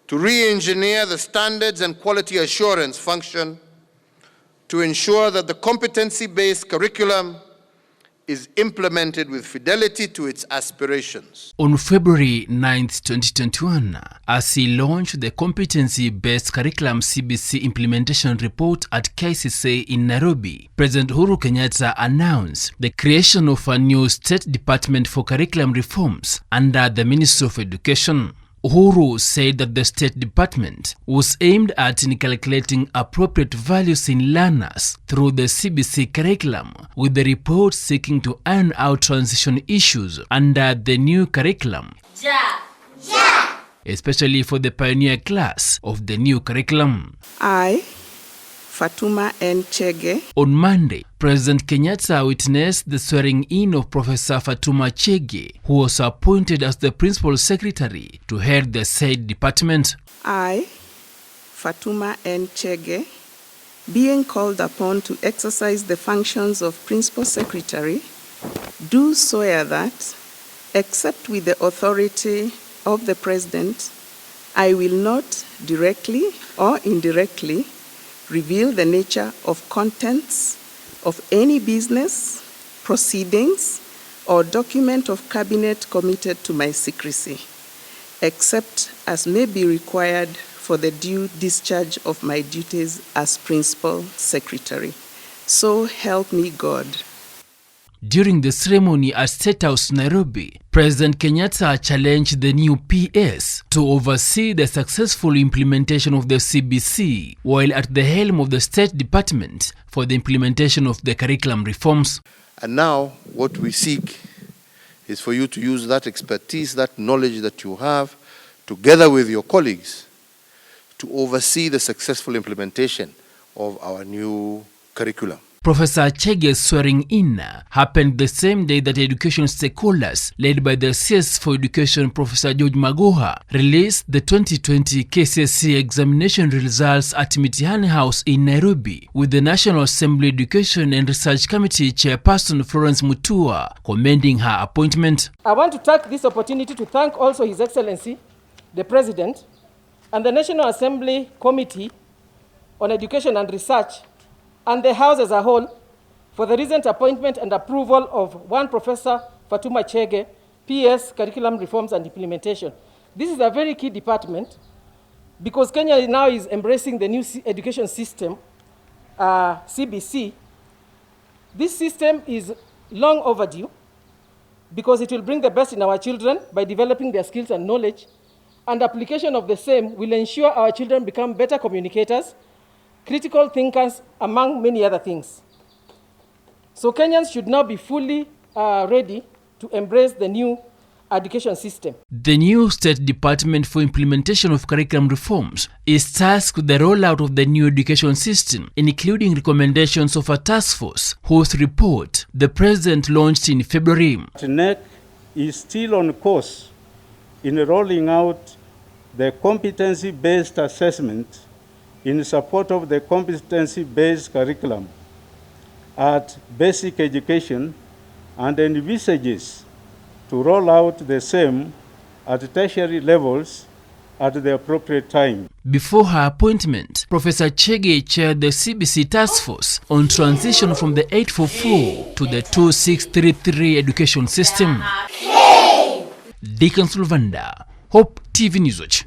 to re-engineer the standards and quality assurance function to ensure that the competency-based curriculum is implemented with fidelity to its aspirations. On February 9th, 2021, as he launched the Competency-Based Curriculum CBC Implementation Report at KCC in Nairobi, President Uhuru Kenyatta announced the creation of a new State Department for Curriculum Reforms under the Ministry of Education. Uhuru said that the State Department was aimed at inculcating appropriate values in learners through the CBC curriculum, with the report seeking to iron out transition issues under the new curriculum, especially for the pioneer class of the new curriculum. I, Fatuma Chege. On Monday, President Kenyatta witnessed the swearing-in of Professor Fatuma Chege, who was appointed as the Principal Secretary to head the said department. I, Fatuma Chege, being called upon to exercise the functions of Principal Secretary, do swear that, except with the authority of the President, I will not directly or indirectly reveal the nature of contents of any business, proceedings, or document of cabinet committed to my secrecy, except as may be required for the due discharge of my duties as Principal Secretary. So help me God. During the ceremony at State House, Nairobi, President Kenyatta challenged the new PS to oversee the successful implementation of the CBC while at the helm of the State Department for the implementation of the curriculum reforms. And now what we seek is for you to use that expertise, that knowledge that you have, together with your colleagues, to oversee the successful implementation of our new curriculum. Professor Chege's swearing-in happened the same day that education stakeholders, led by the CS for Education Professor George Magoha, released the 2020 KCSE examination results at Mitihani House in Nairobi, with the National Assembly Education and Research Committee Chairperson Florence Mutua commending her appointment. I want to take this opportunity to thank also His Excellency, the President, and the National Assembly Committee on Education and Research, and the House as a whole, for the recent appointment and approval of one Professor Fatuma Chege, PS, Curriculum Reforms and Implementation. This is a very key department because Kenya now is embracing the new education system, CBC. This system is long overdue because it will bring the best in our children by developing their skills and knowledge, and application of the same will ensure our children become better communicators, critical thinkers, among many other things. So Kenyans should now be fully ready to embrace the new education system. The new State Department for Implementation of Curriculum Reforms is tasked with the rollout of the new education system, including recommendations of a task force whose report the President launched in February. NEC is still on course in rolling out the competency-based assessment in support of the competency-based curriculum at basic education and envisages to roll out the same at tertiary levels at the appropriate time. Before her appointment, Professor Chege chaired the CBC task force on transition from the 844 to the 2633 education system. Dickens, Luvanda, Hope TV News Watch.